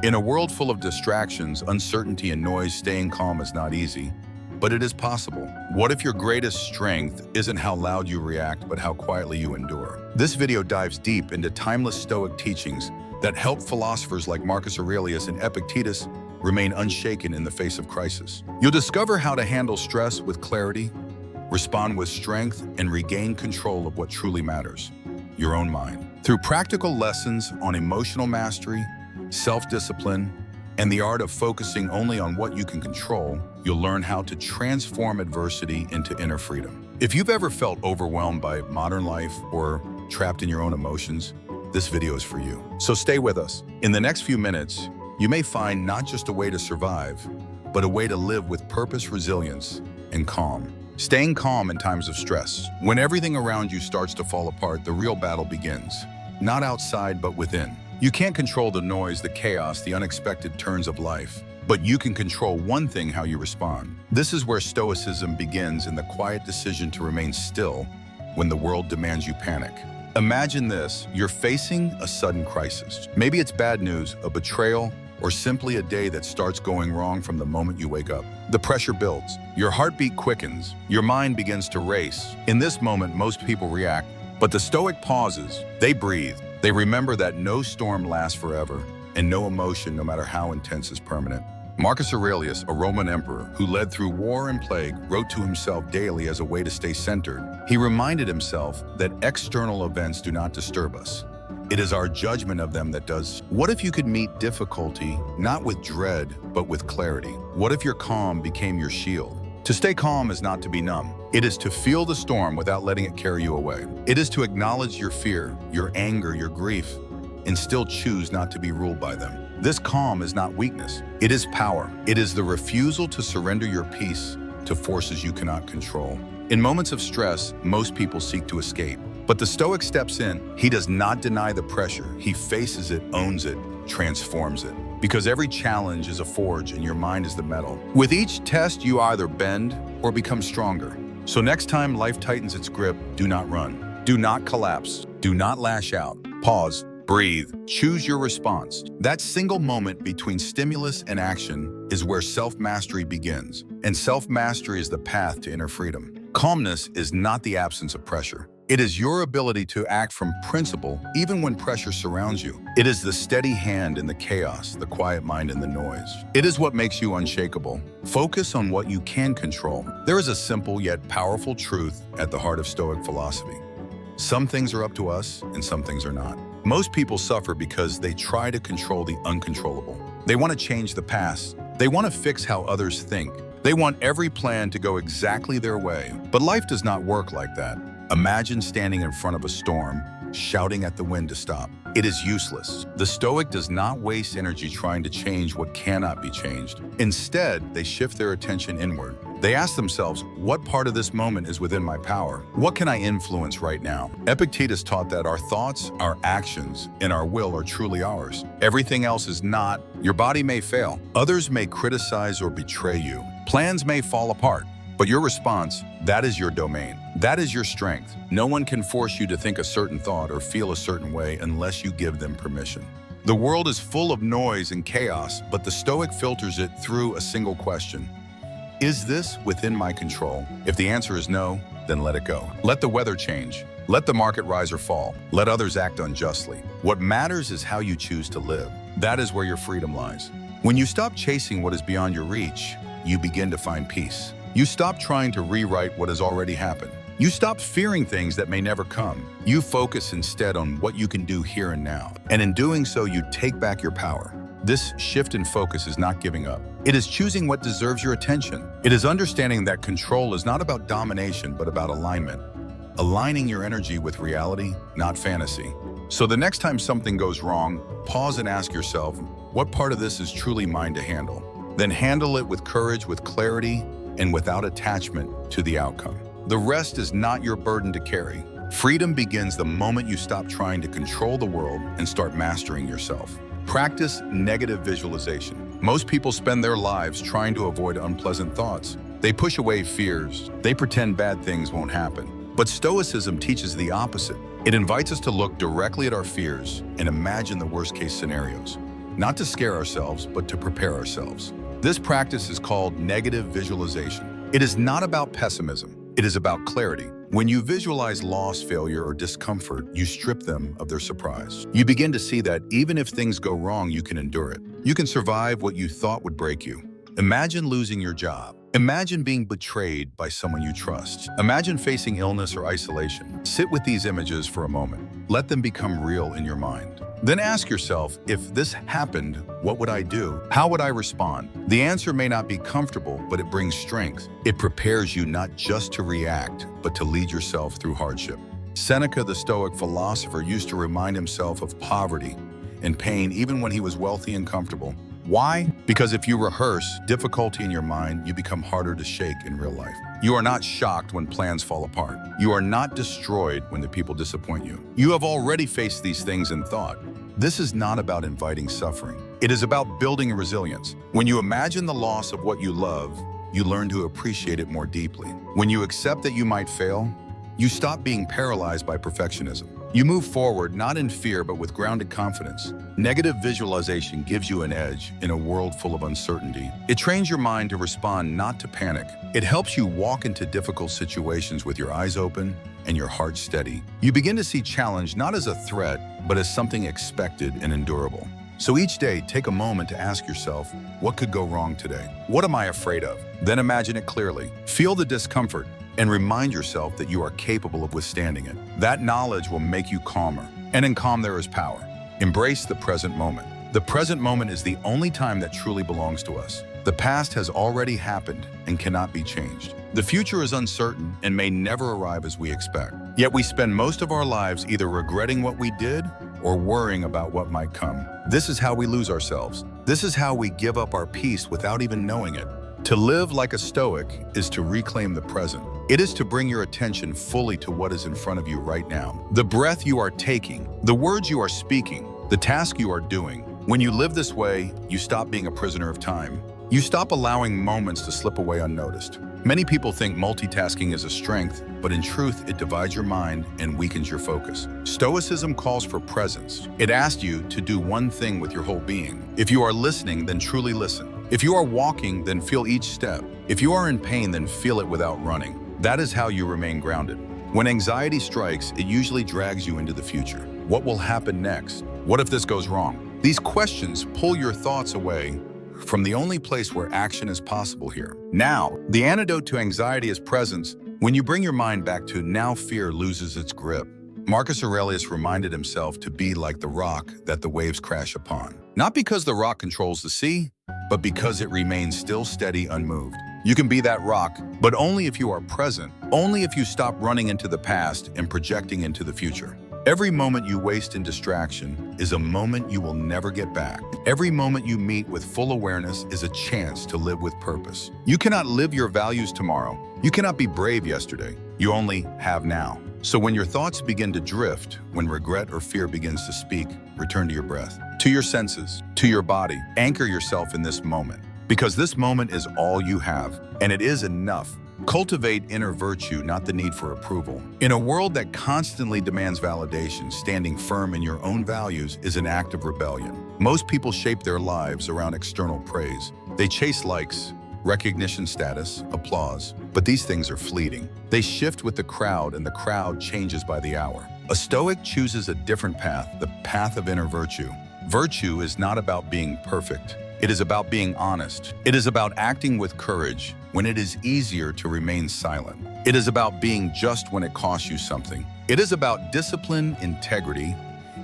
In a world full of distractions, uncertainty, and noise, staying calm is not easy, but it is possible. What if your greatest strength isn't how loud you react, but how quietly you endure? This video dives deep into timeless Stoic teachings that help philosophers like Marcus Aurelius and Epictetus remain unshaken in the face of crisis. You'll discover how to handle stress with clarity, respond with strength, and regain control of what truly matters, your own mind. Through practical lessons on emotional mastery, self-discipline, and the art of focusing only on what you can control, you'll learn how to transform adversity into inner freedom. If you've ever felt overwhelmed by modern life or trapped in your own emotions, this video is for you. So stay with us. In the next few minutes, you may find not just a way to survive, but a way to live with purpose, resilience, and calm. Staying calm in times of stress. When everything around you starts to fall apart, the real battle begins. Not outside, but within. You can't control the noise, the chaos, the unexpected turns of life, but you can control one thing: how you respond. This is where Stoicism begins, in the quiet decision to remain still when the world demands you panic. Imagine this: you're facing a sudden crisis. Maybe it's bad news, a betrayal, or simply a day that starts going wrong from the moment you wake up. The pressure builds. Your heartbeat quickens. Your mind begins to race. In this moment, most people react, but the Stoic pauses. They breathe. They remember that no storm lasts forever, and no emotion, no matter how intense, is permanent. Marcus Aurelius, a Roman emperor who led through war and plague, wrote to himself daily as a way to stay centered. He reminded himself that external events do not disturb us. It is our judgment of them that does. What if you could meet difficulty not with dread, but with clarity? What if your calm became your shield? To stay calm is not to be numb. It is to feel the storm without letting it carry you away. It is to acknowledge your fear, your anger, your grief, and still choose not to be ruled by them. This calm is not weakness. It is power. It is the refusal to surrender your peace to forces you cannot control. In moments of stress, most people seek to escape. But the Stoic steps in. He does not deny the pressure. He faces it, owns it, transforms it. Because every challenge is a forge and your mind is the metal. With each test, you either bend or become stronger. So next time life tightens its grip, do not run. Do not collapse. Do not lash out. Pause. Breathe. Choose your response. That single moment between stimulus and action is where self-mastery begins. And self-mastery is the path to inner freedom. Calmness is not the absence of pressure. It is your ability to act from principle even when pressure surrounds you. It is the steady hand in the chaos, the quiet mind in the noise. It is what makes you unshakable. Focus on what you can control. There is a simple yet powerful truth at the heart of Stoic philosophy. Some things are up to us and some things are not. Most people suffer because they try to control the uncontrollable. They want to change the past. They want to fix how others think. They want every plan to go exactly their way. But life does not work like that. Imagine standing in front of a storm, shouting at the wind to stop. It is useless. The Stoic does not waste energy trying to change what cannot be changed. Instead, they shift their attention inward. They ask themselves, what part of this moment is within my power? What can I influence right now? Epictetus taught that our thoughts, our actions, and our will are truly ours. Everything else is not. Your body may fail. Others may criticize or betray you. Plans may fall apart. But your response, that is your domain. That is your strength. No one can force you to think a certain thought or feel a certain way unless you give them permission. The world is full of noise and chaos, but the Stoic filters it through a single question. Is this within my control? If the answer is no, then let it go. Let the weather change. Let the market rise or fall. Let others act unjustly. What matters is how you choose to live. That is where your freedom lies. When you stop chasing what is beyond your reach, you begin to find peace. You stop trying to rewrite what has already happened. You stop fearing things that may never come. You focus instead on what you can do here and now. And in doing so, you take back your power. This shift in focus is not giving up. It is choosing what deserves your attention. It is understanding that control is not about domination, but about alignment. Aligning your energy with reality, not fantasy. So the next time something goes wrong, pause and ask yourself, what part of this is truly mine to handle? Then handle it with courage, with clarity, and without attachment to the outcome. The rest is not your burden to carry. Freedom begins the moment you stop trying to control the world and start mastering yourself. Practice negative visualization. Most people spend their lives trying to avoid unpleasant thoughts. They push away fears. They pretend bad things won't happen. But Stoicism teaches the opposite. It invites us to look directly at our fears and imagine the worst-case scenarios. not to scare ourselves, but to prepare ourselves. This practice is called negative visualization. It is not about pessimism. It is about clarity. When you visualize loss, failure, or discomfort, you strip them of their surprise. You begin to see that even if things go wrong, you can endure it. You can survive what you thought would break you. Imagine losing your job. Imagine being betrayed by someone you trust. Imagine facing illness or isolation. Sit with these images for a moment. Let them become real in your mind. Then ask yourself, if this happened, what would I do? How would I respond? The answer may not be comfortable, but it brings strength. It prepares you not just to react, but to lead yourself through hardship. Seneca, the Stoic philosopher, used to remind himself of poverty and pain even when he was wealthy and comfortable. Why? Because if you rehearse difficulty in your mind, you become harder to shake in real life. You are not shocked when plans fall apart. You are not destroyed when the people disappoint you. You have already faced these things in thought. This is not about inviting suffering. It is about building resilience. When you imagine the loss of what you love, you learn to appreciate it more deeply. When you accept that you might fail, you stop being paralyzed by perfectionism. You move forward not in fear but with grounded confidence. Negative visualization gives you an edge in a world full of uncertainty. It trains your mind to respond, not to panic. It helps you walk into difficult situations with your eyes open and your heart steady. You begin to see challenge not as a threat, but as something expected and endurable. So each day, take a moment to ask yourself, what could go wrong today? What am I afraid of? Then imagine it clearly. Feel the discomfort and remind yourself that you are capable of withstanding it. That knowledge will make you calmer. And in calm, there is power. Embrace the present moment. The present moment is the only time that truly belongs to us. The past has already happened and cannot be changed. The future is uncertain and may never arrive as we expect. Yet we spend most of our lives either regretting what we did or worrying about what might come. This is how we lose ourselves. This is how we give up our peace without even knowing it. To live like a Stoic is to reclaim the present. It is to bring your attention fully to what is in front of you right now. The breath you are taking, the words you are speaking, the task you are doing. When you live this way, you stop being a prisoner of time. You stop allowing moments to slip away unnoticed. Many people think multitasking is a strength, but in truth, it divides your mind and weakens your focus. Stoicism calls for presence. It asks you to do one thing with your whole being. If you are listening, then truly listen. If you are walking, then feel each step. If you are in pain, then feel it without running. That is how you remain grounded. When anxiety strikes, it usually drags you into the future. What will happen next? What if this goes wrong? These questions pull your thoughts away from the only place where action is possible here. Now, the antidote to anxiety is presence. When you bring your mind back to now, fear loses its grip. Marcus Aurelius reminded himself to be like the rock that the waves crash upon. Not because the rock controls the sea, but because it remains still, steady, unmoved. You can be that rock, but only if you are present, only if you stop running into the past and projecting into the future. Every moment you waste in distraction is a moment you will never get back. Every moment you meet with full awareness is a chance to live with purpose. You cannot live your values tomorrow. You cannot be brave yesterday. You only have now. So when your thoughts begin to drift, when regret or fear begins to speak, return to your breath, to your senses, to your body. Anchor yourself in this moment, because this moment is all you have, and it is enough. Cultivate inner virtue, not the need for approval. In a world that constantly demands validation, standing firm in your own values is an act of rebellion. Most people shape their lives around external praise. They chase likes, recognition, status, applause, but these things are fleeting. They shift with the crowd, and the crowd changes by the hour. A Stoic chooses a different path, the path of inner virtue. Virtue is not about being perfect. It is about being honest. It is about acting with courage when it is easier to remain silent. It is about being just when it costs you something. It is about discipline, integrity,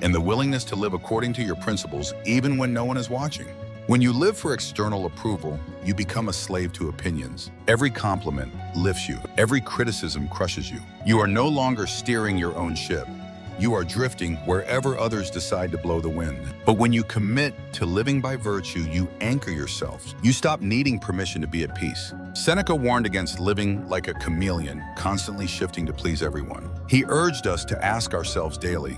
and the willingness to live according to your principles even when no one is watching. When you live for external approval, you become a slave to opinions. Every compliment lifts you. Every criticism crushes you. You are no longer steering your own ship. You are drifting wherever others decide to blow the wind. But when you commit to living by virtue, you anchor yourself. You stop needing permission to be at peace. Seneca warned against living like a chameleon, constantly shifting to please everyone. He urged us to ask ourselves daily,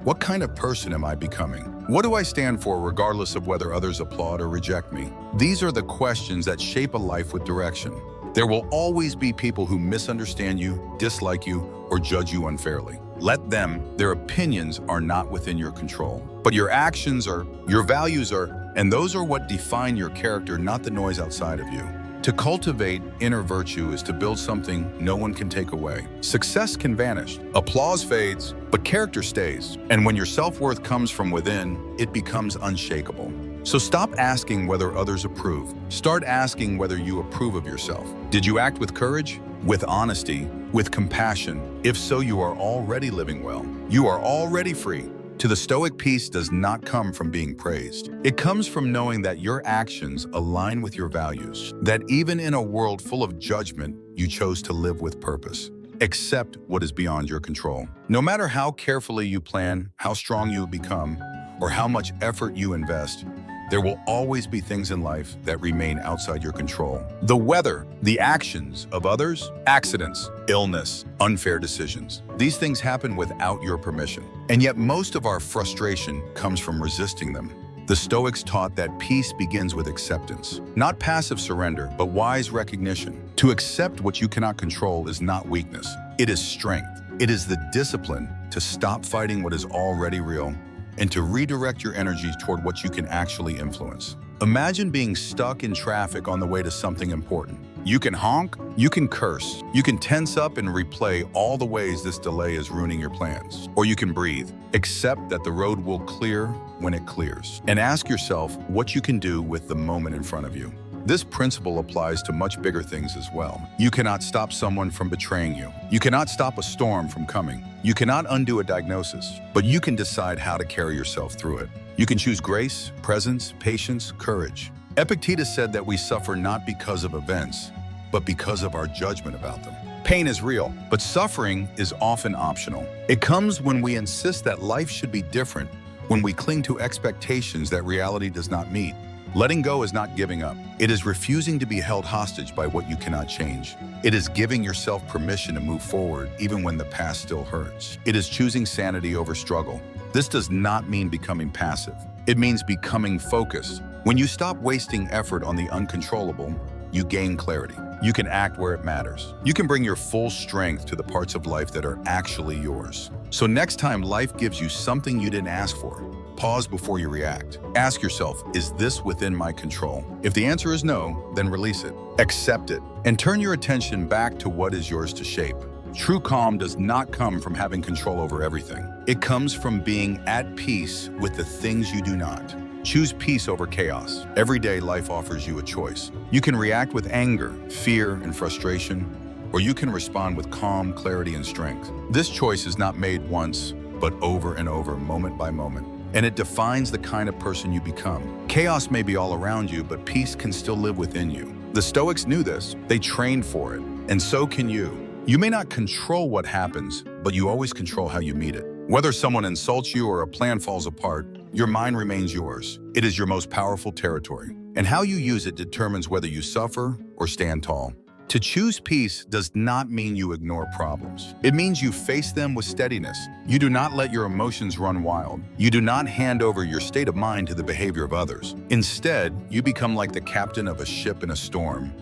what kind of person am I becoming? What do I stand for regardless of whether others applaud or reject me? These are the questions that shape a life with direction. There will always be people who misunderstand you, dislike you, or judge you unfairly. Let them, their opinions are not within your control. But your actions are, your values are, and those are what define your character, not the noise outside of you. To cultivate inner virtue is to build something no one can take away. Success can vanish, applause fades, but character stays. And when your self-worth comes from within, it becomes unshakable. So stop asking whether others approve. Start asking whether you approve of yourself. Did you act with courage? With honesty? With compassion? If so, you are already living well. You are already free. To the Stoic, peace does not come from being praised. It comes from knowing that your actions align with your values, that even in a world full of judgment, you chose to live with purpose. Accept what is beyond your control. No matter how carefully you plan, how strong you become, or how much effort you invest, there will always be things in life that remain outside your control. The weather, the actions of others, accidents, illness, unfair decisions. These things happen without your permission. And yet most of our frustration comes from resisting them. The Stoics taught that peace begins with acceptance, not passive surrender, but wise recognition. To accept what you cannot control is not weakness. It is strength. It is the discipline to stop fighting what is already real and to redirect your energies toward what you can actually influence. Imagine being stuck in traffic on the way to something important. You can honk, you can curse, you can tense up and replay all the ways this delay is ruining your plans. Or you can breathe, accept that the road will clear when it clears, and ask yourself what you can do with the moment in front of you. This principle applies to much bigger things as well. You cannot stop someone from betraying you. You cannot stop a storm from coming. You cannot undo a diagnosis, but you can decide how to carry yourself through it. You can choose grace, presence, patience, courage. Epictetus said that we suffer not because of events, but because of our judgment about them. Pain is real, but suffering is often optional. It comes when we insist that life should be different, when we cling to expectations that reality does not meet. Letting go is not giving up. It is refusing to be held hostage by what you cannot change. It is giving yourself permission to move forward even when the past still hurts. It is choosing sanity over struggle. This does not mean becoming passive. It means becoming focused. When you stop wasting effort on the uncontrollable, you gain clarity. You can act where it matters. You can bring your full strength to the parts of life that are actually yours. So next time life gives you something you didn't ask for, pause before you react. Ask yourself, is this within my control? If the answer is no, then release it. Accept it, and turn your attention back to what is yours to shape. True calm does not come from having control over everything. It comes from being at peace with the things you do not. Choose peace over chaos. Every day, life offers you a choice. You can react with anger, fear, and frustration, or you can respond with calm, clarity, and strength. This choice is not made once, but over and over, moment by moment. And it defines the kind of person you become. Chaos may be all around you, but peace can still live within you. The Stoics knew this. They trained for it, and so can you. You may not control what happens, but you always control how you meet it. Whether someone insults you or a plan falls apart, your mind remains yours. It is your most powerful territory, and how you use it determines whether you suffer or stand tall. To choose peace does not mean you ignore problems. It means you face them with steadiness. You do not let your emotions run wild. You do not hand over your state of mind to the behavior of others. Instead, you become like the captain of a ship in a storm.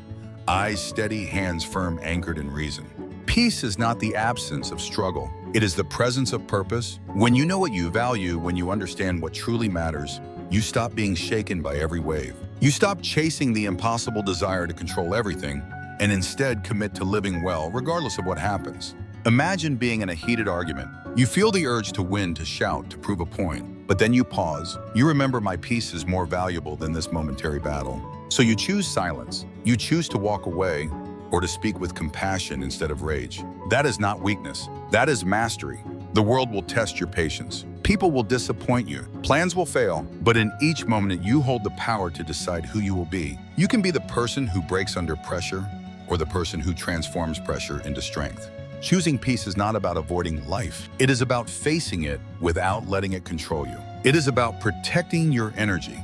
Eyes steady, hands firm, anchored in reason. Peace is not the absence of struggle. It is the presence of purpose. When you know what you value, when you understand what truly matters, you stop being shaken by every wave. You stop chasing the impossible desire to control everything, and instead commit to living well regardless of what happens. Imagine being in a heated argument. You feel the urge to win, to shout, to prove a point, but then you pause. You remember, my peace is more valuable than this momentary battle. So you choose silence. You choose to walk away or to speak with compassion instead of rage. That is not weakness. That is mastery. The world will test your patience. People will disappoint you. Plans will fail, but in each moment you hold the power to decide who you will be. You can be the person who breaks under pressure, or the person who transforms pressure into strength. Choosing peace is not about avoiding life. It is about facing it without letting it control you. It is about protecting your energy,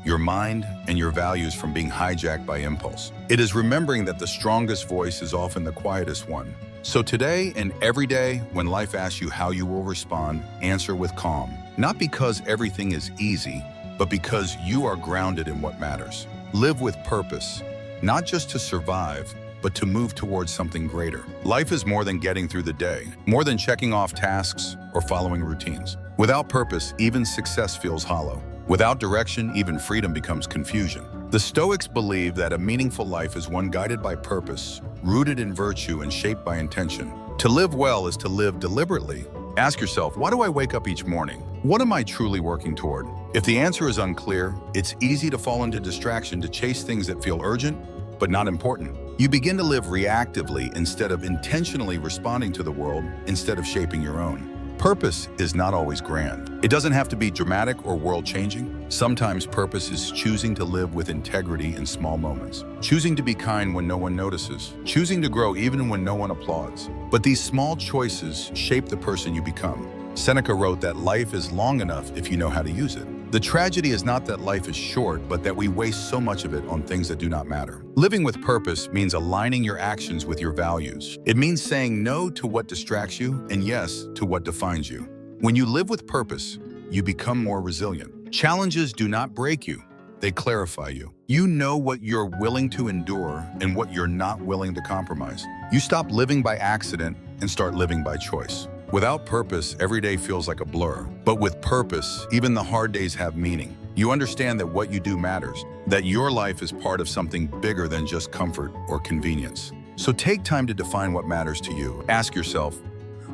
your mind, and your values from being hijacked by impulse. It is remembering that the strongest voice is often the quietest one. So today and every day, when life asks you how you will respond, answer with calm. Not because everything is easy, but because you are grounded in what matters. Live with purpose, not just to survive, but to move towards something greater. Life is more than getting through the day, more than checking off tasks or following routines. Without purpose, even success feels hollow. Without direction, even freedom becomes confusion. The Stoics believe that a meaningful life is one guided by purpose, rooted in virtue and shaped by intention. To live well is to live deliberately. Ask yourself, why do I wake up each morning? What am I truly working toward? If the answer is unclear, it's easy to fall into distraction to chase things that feel urgent, but not important. You begin to live reactively instead of intentionally responding to the world instead of shaping your own. Purpose is not always grand. It doesn't have to be dramatic or world-changing. Sometimes purpose is choosing to live with integrity in small moments, choosing to be kind when no one notices, choosing to grow even when no one applauds. But these small choices shape the person you become. Seneca wrote that life is long enough if you know how to use it. The tragedy is not that life is short, but that we waste so much of it on things that do not matter. Living with purpose means aligning your actions with your values. It means saying no to what distracts you and yes to what defines you. When you live with purpose, you become more resilient. Challenges do not break you, they clarify you. You know what you're willing to endure and what you're not willing to compromise. You stop living by accident and start living by choice. Without purpose, every day feels like a blur. But with purpose, even the hard days have meaning. You understand that what you do matters, that your life is part of something bigger than just comfort or convenience. So take time to define what matters to you. Ask yourself,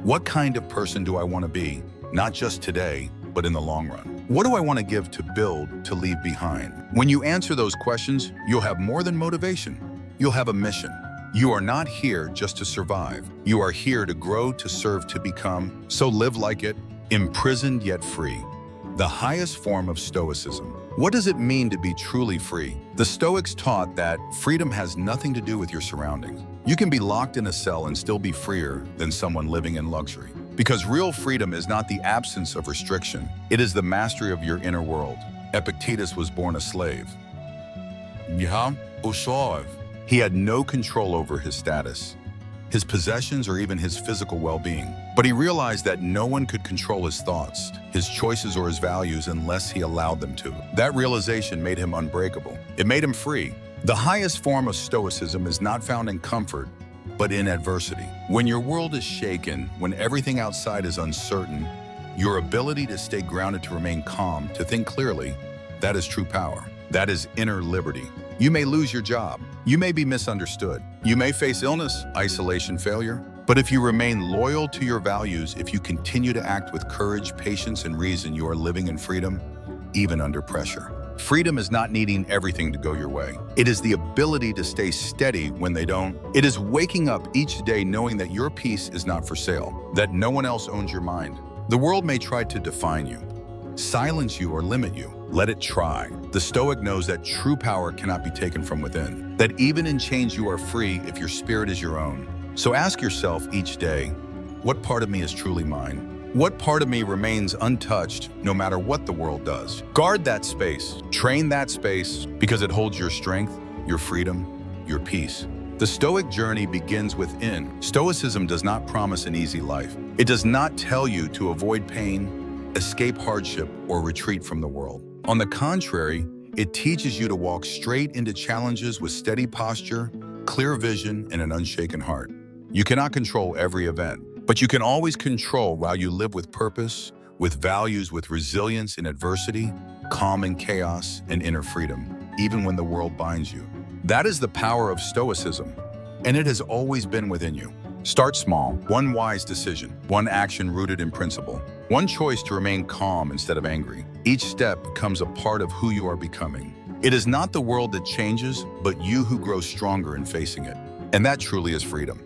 what kind of person do I want to be, not just today, but in the long run? What do I want to give to build, to leave behind? When you answer those questions, you'll have more than motivation. You'll have a mission. You are not here just to survive. You are here to grow, to serve, to become. So live like it, imprisoned yet free. The highest form of Stoicism. What does it mean to be truly free? The Stoics taught that freedom has nothing to do with your surroundings. You can be locked in a cell and still be freer than someone living in luxury. Because real freedom is not the absence of restriction. It is the mastery of your inner world. Epictetus was born a slave. He had no control over his status, his possessions, or even his physical well-being. But he realized that no one could control his thoughts, his choices, or his values unless he allowed them to. That realization made him unbreakable. It made him free. The highest form of Stoicism is not found in comfort, but in adversity. When your world is shaken, when everything outside is uncertain, your ability to stay grounded, to remain calm, to think clearly, that is true power. That is inner liberty. You may lose your job. You may be misunderstood. You may face illness, isolation, failure. But if you remain loyal to your values, if you continue to act with courage, patience, and reason, you are living in freedom, even under pressure. Freedom is not needing everything to go your way. It is the ability to stay steady when they don't. It is waking up each day knowing that your peace is not for sale, that no one else owns your mind. The world may try to define you, silence you, or limit you. Let it try. The Stoic knows that true power cannot be taken from within, that even in chains you are free if your spirit is your own. So ask yourself each day, what part of me is truly mine? What part of me remains untouched no matter what the world does? Guard that space, train that space, because it holds your strength, your freedom, your peace. The Stoic journey begins within. Stoicism does not promise an easy life. It does not tell you to avoid pain, escape hardship, or retreat from the world. On the contrary, it teaches you to walk straight into challenges with steady posture, clear vision, and an unshaken heart. You cannot control every event, but you can always control while you live with purpose, with values, with resilience in adversity, calm in chaos, and inner freedom, even when the world binds you. That is the power of Stoicism, and it has always been within you. Start small. One wise decision, one action rooted in principle, one choice to remain calm instead of angry. Each step becomes a part of who you are becoming. It is not the world that changes, but you who grow stronger in facing it. And that truly is freedom.